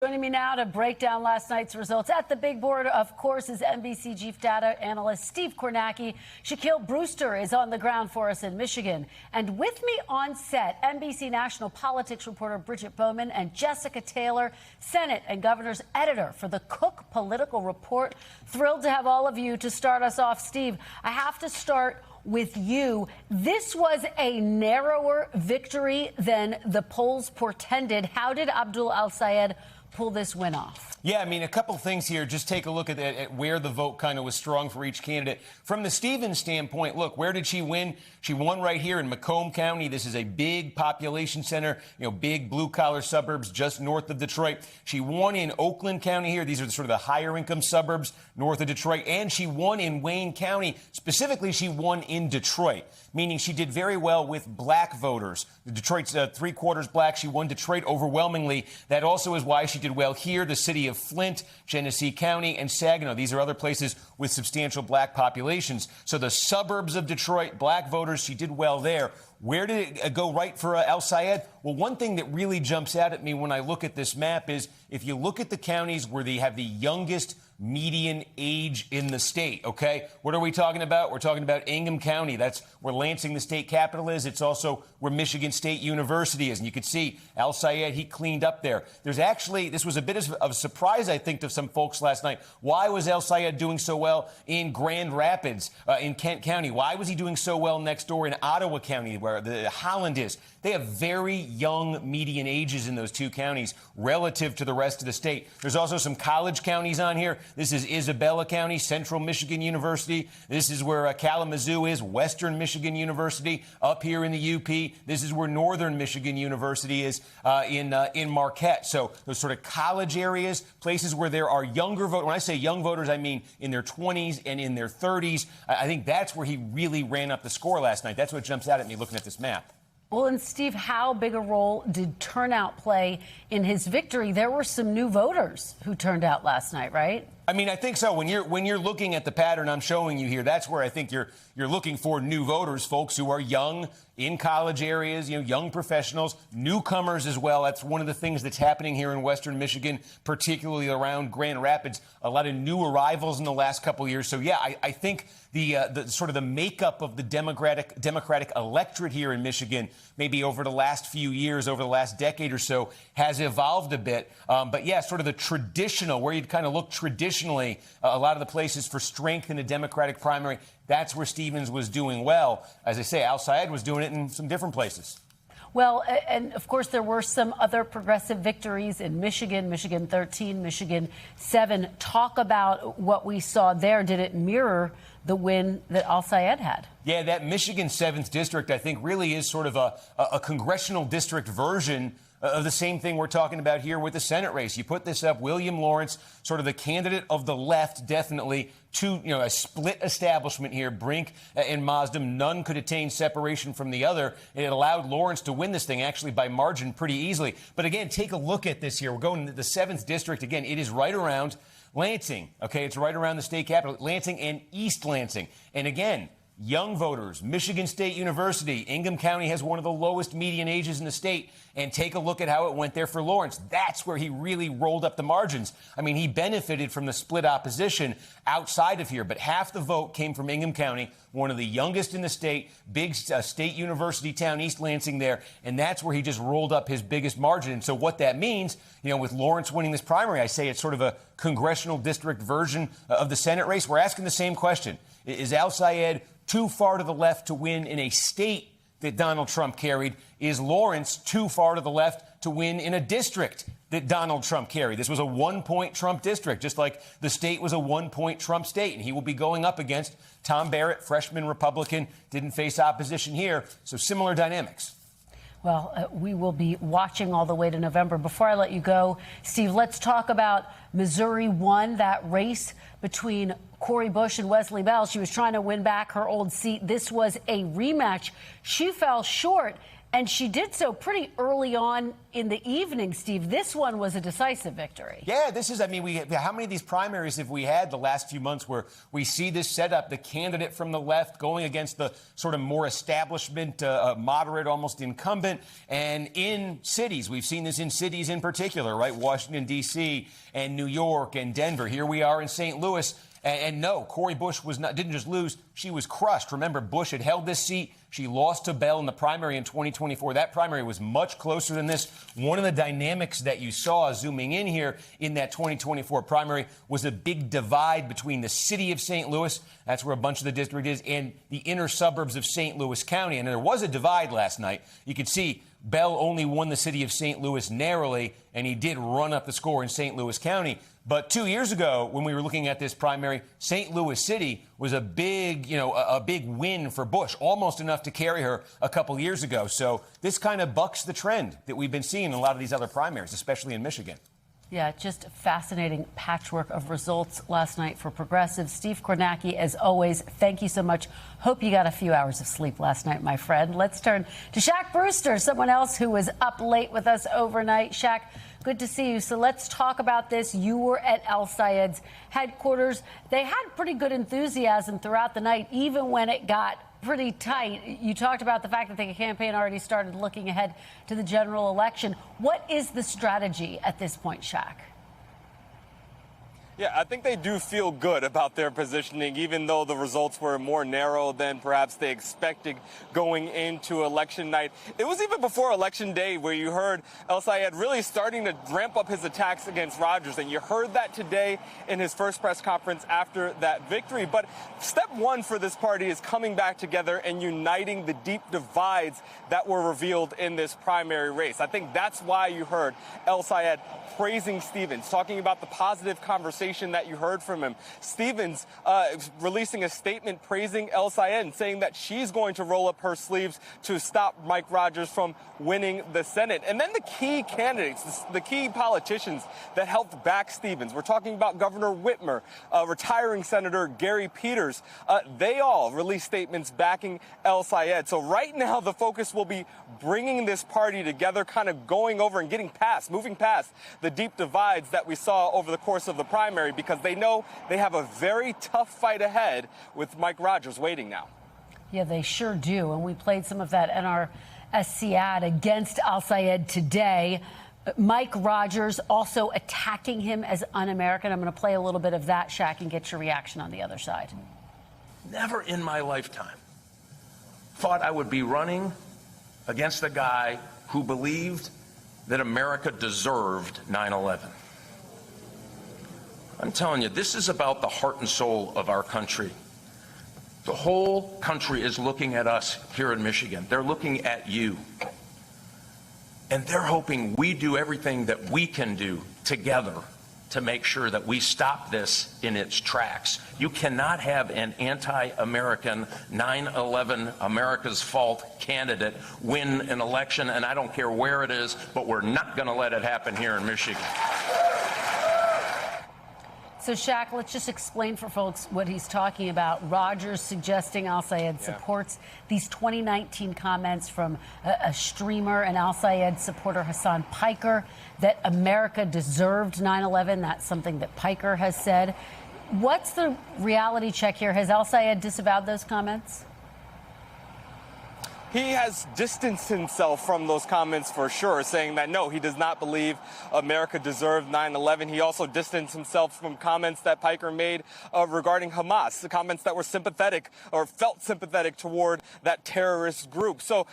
Joining me now to break down last night's results at the big board, of course, is NBC chief data analyst Steve Kornacki. Shaquille Brewster is on the ground for us in Michigan. And with me on set, NBC national politics reporter Bridget Bowman and Jessica Taylor, Senate and Governor's editor for the Cook Political Report. Thrilled to have all of you to start us off. Steve, I have to start with you. This was a narrower victory than the polls portended. How did Abdul El-Sayed pull this win off? Yeah, I mean, a couple things here. Just take a look at where the vote kind of was strong for each candidate. From the Stevens standpoint, look, where did she win? She won right here in Macomb County. This is a big population center, big blue-collar suburbs just north of Detroit. She won in Oakland County here. These are sort of the higher-income suburbs north of Detroit. And she won in Wayne County. Specifically, she won in Detroit, meaning she did very well with black voters. Detroit's three-quarters black. She won Detroit overwhelmingly. That also is why she did well here, the city of Flint, Genesee County, and Saginaw. These are other places with substantial black populations. So the suburbs of Detroit, black voters, she did well there. Where did it go right for El-Sayed? Well, one thing that really jumps out at me when I look at this map is if you look at the counties where they have the youngest median age in the state, okay? What are we talking about? We're talking about Ingham County. That's where Lansing, the state capital, is. It's also where Michigan State University is. And you can see El-Sayed, he cleaned up there. There's actually, this was a bit of a surprise, I think, to some folks last night. Why was El-Sayed doing so well in Grand Rapids, in Kent County? Why was he doing so well next door in Ottawa County, where the Holland is? They have very young median ages in those two counties relative to the rest of the state. There's also some college counties on here. This is Isabella County, Central Michigan University. This is where Kalamazoo is, Western Michigan University, up here in the UP. This is where Northern Michigan University is in Marquette. So those sort of college areas, places where there are younger voters. When I say young voters, I mean in their 20s and in their 30s. I think that's where he really ran up the score last night. That's what jumps out at me looking at this map. Well, and Steve, how big a role did turnout play in his victory? There were some new voters who turned out last night, right? I mean, I think so. When you're looking at the pattern I'm showing you here, that's where I think you're looking for new voters, folks who are young, in college areas, young professionals, newcomers as well. That's one of the things that's happening here in Western Michigan, particularly around Grand Rapids. A lot of new arrivals in the last couple of years. So, yeah, I think the sort of the makeup of the Democratic electorate here in Michigan, maybe over the last few years, over the last decade or so, has evolved a bit. But, yeah, sort of the traditional, where you'd kind of look traditionally, a lot of the places for strength in the Democratic primary, that's where Stevens was doing well. As I say, El-Sayed was doing it in some different places. Well, and of course, there were some other progressive victories in Michigan, Michigan 13, Michigan 7. Talk about what we saw there. Did it mirror the win that El-Sayed had? Yeah, that Michigan 7th district, I think, really is sort of a congressional district version of the same thing we're talking about here with the Senate race. You put this up, William Lawrence, sort of the candidate of the left, definitely, to a split establishment here. Brink and Maasdam, none could attain separation from the other. It allowed Lawrence to win this thing, actually, by margin pretty easily. But again, take a look at this here. We're going to the 7th district. Again, it is right around Lansing. Okay, it's right around the state capital, Lansing and East Lansing. And again, young voters, Michigan State University, Ingham County has one of the lowest median ages in the state. And take a look at how it went there for Lawrence. That's where he really rolled up the margins. I mean, he benefited from the split opposition outside of here. But half the vote came from Ingham County, one of the youngest in the state, big state university town, East Lansing there. And that's where he just rolled up his biggest margin. And so what that means, with Lawrence winning this primary, I say it's sort of a congressional district version of the Senate race. We're asking the same question. Is El-Sayed too far to the left to win in a state that Donald Trump carried? Is Lawrence too far to the left to win in a district that Donald Trump carried? This was a one-point Trump district, just like the state was a one-point Trump state. And he will be going up against Tom Barrett, freshman Republican, didn't face opposition here. So similar dynamics. Well, we will be watching all the way to November. Before I let you go, Steve, let's talk about Missouri 1, that race between Cori Bush and Wesley Bell. She was trying to win back her old seat. This was a rematch. She fell short. And she did so pretty early on in the evening, Steve. This one was a decisive victory. Yeah, this is, I mean, how many of these primaries have we had the last few months where we see this setup, the candidate from the left going against the sort of more establishment, moderate, almost incumbent, and in cities. We've seen this in cities in particular, right? Washington, D.C., and New York, and Denver. Here we are in St. Louis. And no, Cori Bush didn't just lose, she was crushed. Remember, Bush had held this seat. She lost to Bell in the primary in 2024. That primary was much closer than this. One of the dynamics that you saw zooming in here in that 2024 primary was a big divide between the city of St. Louis, that's where a bunch of the district is, and the inner suburbs of St. Louis County. And there was a divide last night. You could see Bell only won the city of St. Louis narrowly, and he did run up the score in St. Louis County. But 2 years ago, when we were looking at this primary, St. Louis City was a big, a big win for Bush, almost enough to carry her a couple years ago. So this kind of bucks the trend that we've been seeing in a lot of these other primaries, especially in Michigan. Yeah, just fascinating patchwork of results last night for progressives. Steve Kornacki, as always, thank you so much. Hope you got a few hours of sleep last night, my friend. Let's turn to Shaq Brewster, someone else who was up late with us overnight. Shaq, good to see you. So let's talk about this. You were at El-Sayed's headquarters. They had pretty good enthusiasm throughout the night, even when it got pretty tight. You talked about the fact that the campaign already started looking ahead to the general election. What is the strategy at this point, Shaq? Yeah, I think they do feel good about their positioning, even though the results were more narrow than perhaps they expected going into election night. It was even before election day where you heard El-Sayed really starting to ramp up his attacks against Rogers, and you heard that today in his first press conference after that victory. But step one for this party is coming back together and uniting the deep divides that were revealed in this primary race. I think that's why you heard El-Sayed praising Stevens, talking about the positive conversation that you heard from him. Stevens releasing a statement praising El-Sayed and saying that she's going to roll up her sleeves to stop Mike Rogers from winning the Senate. And then the key candidates, the key politicians that helped back Stevens. We're talking about Governor Whitmer, retiring Senator Gary Peters. They all released statements backing El-Sayed. So right now the focus will be bringing this party together, kind of going over and moving past the deep divides that we saw over the course of the primary, because they know they have a very tough fight ahead with Mike Rogers waiting now. Yeah, they sure do. And we played some of that NRSC ad against El-Sayed today. Mike Rogers also attacking him as un-American. I'm going to play a little bit of that, Shaq, and get your reaction on the other side. Never in my lifetime thought I would be running against a guy who believed that America deserved 9/11. I'm telling you, this is about the heart and soul of our country. The whole country is looking at us here in Michigan. They're looking at you. And they're hoping we do everything that we can do together to make sure that we stop this in its tracks. You cannot have an anti-American 9/11 America's fault candidate win an election, and I don't care where it is, but we're not going to let it happen here in Michigan. So, Shaq, let's just explain for folks what he's talking about. Rogers suggesting El-Sayed supports these 2019 comments from a streamer and El-Sayed supporter, Hassan Piker, that America deserved 9/11. That's something that Piker has said. What's the reality check here? Has El-Sayed disavowed those comments? He has distanced himself from those comments for sure, saying that, no, he does not believe America deserved 9/11. He also distanced himself from comments that Piker made regarding Hamas, the comments that were sympathetic or felt sympathetic toward that terrorist group. So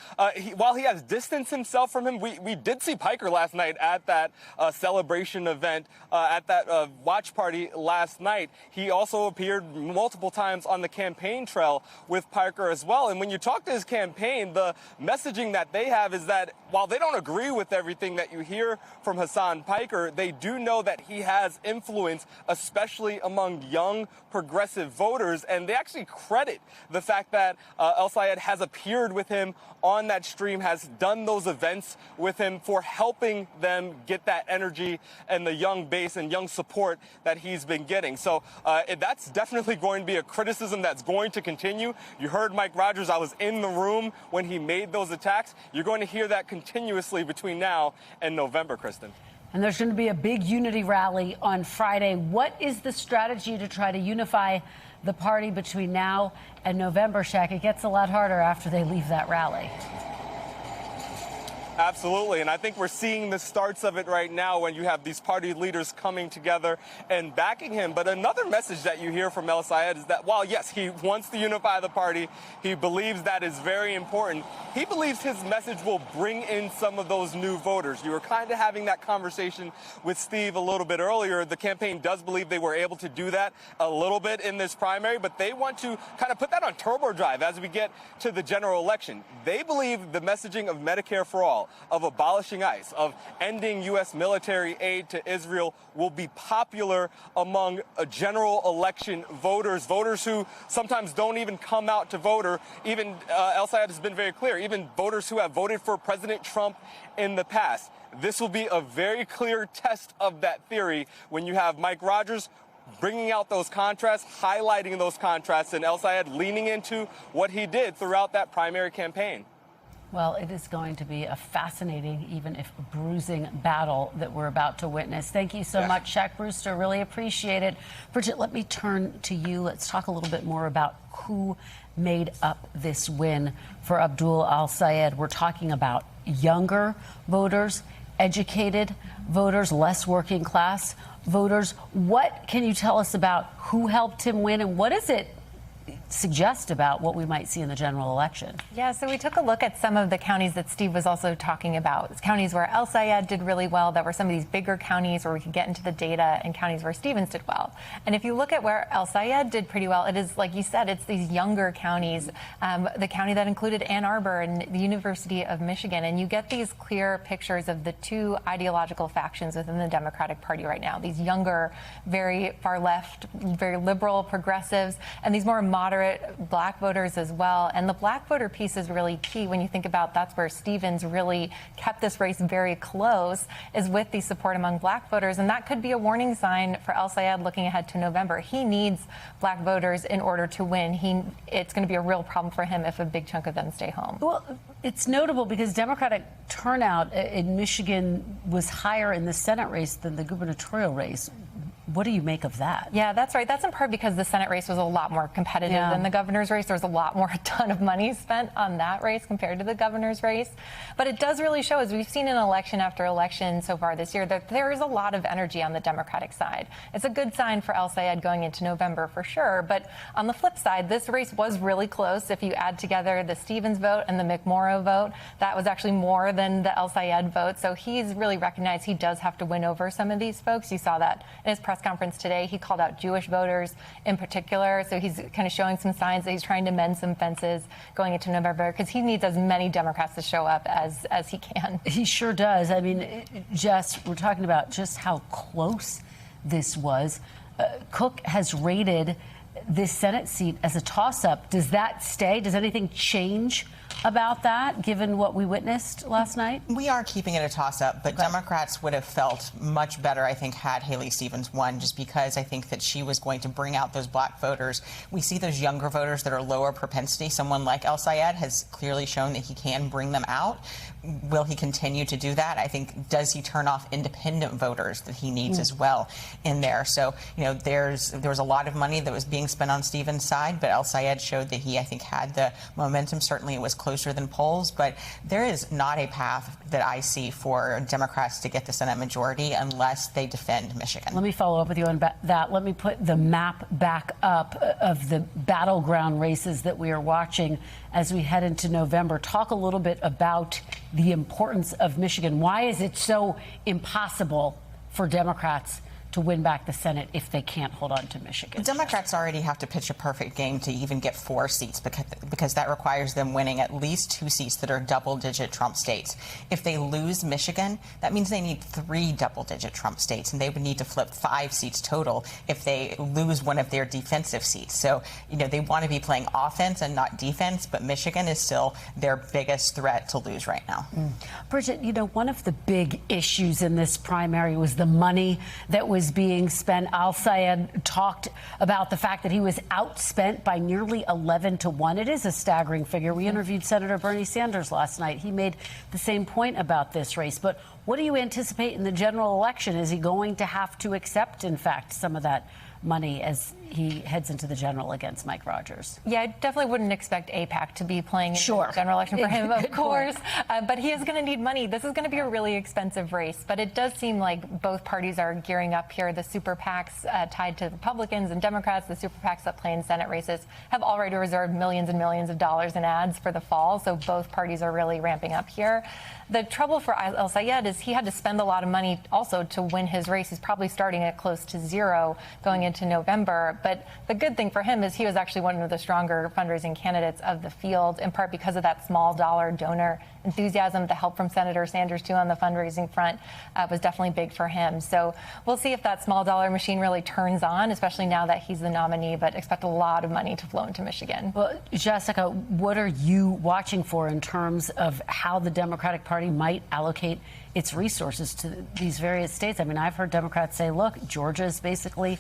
while he has distanced himself from him, we did see Piker last night at that celebration event, at that watch party last night. He also appeared multiple times on the campaign trail with Piker as well. And when you talk to his campaign, the messaging that they have is that while they don't agree with everything that you hear from Hassan Piker, they do know that he has influence, especially among young progressive voters. And they actually credit the fact that El-Sayed has appeared with him on that stream, has done those events with him, for helping them get that energy and the young base and young support that he's been getting. So that's definitely going to be a criticism that's going to continue. You heard Mike Rogers. I was in the room when when he made those attacks. You're going to hear that continuously between now and November, Kristen. And there's going to be a big unity rally on Friday. What is the strategy to try to unify the party between now and November, Shaq? It gets a lot harder after they leave that rally. Absolutely, and I think we're seeing the starts of it right now when you have these party leaders coming together and backing him. But another message that you hear from El-Sayed is that while, yes, he wants to unify the party, he believes that is very important. He believes his message will bring in some of those new voters. You were kind of having that conversation with Steve a little bit earlier. The campaign does believe they were able to do that a little bit in this primary, but they want to kind of put that on turbo drive as we get to the general election. They believe the messaging of Medicare for all, of abolishing ICE, of ending U.S. military aid to Israel will be popular among general election voters, voters who sometimes don't even come out to vote, or even El-Sayed has been very clear, even voters who have voted for President Trump in the past. This will be a very clear test of that theory when you have Mike Rogers bringing out those contrasts, highlighting those contrasts, and El-Sayed leaning into what he did throughout that primary campaign. Well, it is going to be a fascinating, even if bruising, battle that we're about to witness. Thank you so much, Shaq Brewster. Really appreciate it. Bridget, let me turn to you. Let's talk a little bit more about who made up this win for Abdul El-Sayed. We're talking about younger voters, educated voters, less working class voters. What can you tell us about who helped him win, and what does it suggest about what we might see in the general election? Yeah, so we took a look at some of the counties that Steve was also talking about. It's counties where El-Sayed did really well, that were some of these bigger counties where we could get into the data, and counties where Stevens did well. And if you look at where El-Sayed did pretty well, it is, like you said, it's these younger counties, the county that included Ann Arbor and the University of Michigan. And you get these clear pictures of the two ideological factions within the Democratic Party right now. These younger, very far left, very liberal progressives, and these more moderate black voters as well. And the black voter piece is really key when you think about that's where Stevens really kept this race very close, is with the support among black voters. And that could be a warning sign for El-Sayed looking ahead to November. He needs black voters in order to win. It's going to be a real problem for him if a big chunk of them stay home. Well, it's notable because Democratic turnout in Michigan was higher in the Senate race than the gubernatorial race. What do you make of that? Yeah, that's right. That's in part because the Senate race was a lot more competitive than the governor's race. There was a ton of money spent on that race compared to the governor's race. But it does really show, as we've seen in election after election so far this year, that there is a lot of energy on the Democratic side. It's a good sign for El-Sayed going into November for sure. But on the flip side, this race was really close. If you add together the Stevens vote and the McMorrow vote, that was actually more than the El-Sayed vote. So he's really recognized he does have to win over some of these folks. You saw that in his press conference today. He called out Jewish voters in particular. So he's kind of showing some signs that he's trying to mend some fences going into November, because he needs as many Democrats to show up as he can. He sure does. I mean, Jess, we're talking about just how close this was. Cook has rated this Senate seat as a toss-up. Does that stay? Does anything change about that, given what we witnessed last night? We are keeping it a toss-up, but Democrats would have felt much better, I think, had Haley Stevens won, just because I think that she was going to bring out those black voters. We see those younger voters that are lower propensity. Someone like El-Sayed has clearly shown that he can bring them out. Will he continue to do that? I think, does he turn off independent voters that he needs as well in there? So, you know, there was a lot of money that was being spent on Stevens' side, but El-Sayed showed that he, I think, had the momentum. Certainly it was closer than polls, but there is not a path that I see for Democrats to get the Senate majority unless they defend Michigan. Let me follow up with you on that. Let me put the map back up of the battleground races that we are watching as we head into November. Talk a little bit about the importance of Michigan. Why is it so impossible for Democrats to win back the Senate if they can't hold on to Michigan? Democrats already have to pitch a perfect game to even get 4 seats, because that requires them winning at least 2 seats that are double-digit Trump states. If they lose Michigan, that means they need 3 double-digit Trump states, and they would need to flip 5 seats total if they lose one of their defensive seats. So, you know, they want to be playing offense and not defense, but Michigan is still their biggest threat to lose right now. Bridget, you know, one of the big issues in this primary was the money that was was being spent. El-Sayed talked about the fact that he was outspent by nearly 11-1. It is a staggering figure. We interviewed Senator Bernie Sanders last night. He made the same point about this race. But what do you anticipate in the general election? Is he going to have to accept, in fact, some of that money as he heads into the general against Mike Rogers? Yeah, I definitely wouldn't expect AIPAC to be playing in the general election for him, of course. But he is going to need money. This is going to be a really expensive race. But it does seem like both parties are gearing up here. The super PACs tied to Republicans and Democrats, the super PACs that play in Senate races, have already reserved millions and millions of dollars in ads for the fall. So both parties are really ramping up here. The trouble for El-Sayed is he had to spend a lot of money also to win his race. He's probably starting at close to zero going into November. But the good thing for him is he was actually one of the stronger fundraising candidates of the field, in part because of that small dollar donor enthusiasm. The help from Senator Sanders, too, on the fundraising front was definitely big for him. So we'll see if that small dollar machine really turns on, especially now that he's the nominee, but expect a lot of money to flow into Michigan. Well, Jessica, what are you watching for in terms of how the Democratic Party might allocate its resources to these various states? I mean, I've heard Democrats say, look, Georgia is basically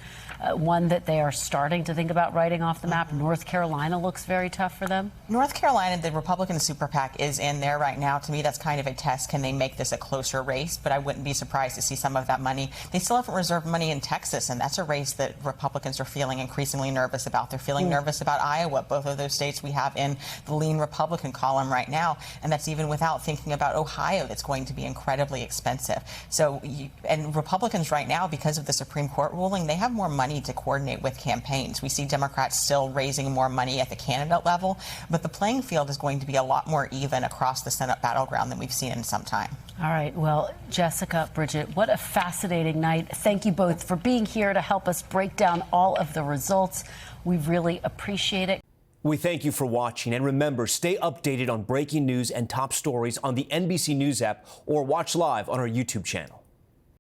one that they are starting to think about writing off the map. North Carolina looks very tough for them. North Carolina, the Republican super PAC is in there right now. To me, that's kind of a test. Can they make this a closer race? But I wouldn't be surprised to see some of that money. They still haven't reserved money in Texas, and that's a race that Republicans are feeling increasingly nervous about. They're feeling nervous about Iowa. Both of those states we have in the lean Republican column right now, and that's even without thinking about Ohio. That's going to be incredibly expensive. So, and Republicans right now, because of the Supreme Court ruling, they have more money to coordinate with campaigns. We see Democrats still raising more money at the candidate level, but the playing field is going to be a lot more even across the Senate battleground than we've seen in some time. All right. Well, Jessica, Bridget, what a fascinating night. Thank you both for being here to help us break down all of the results. We really appreciate it. We thank you for watching, and remember, stay updated on breaking news and top stories on the NBC News app or watch live on our YouTube channel.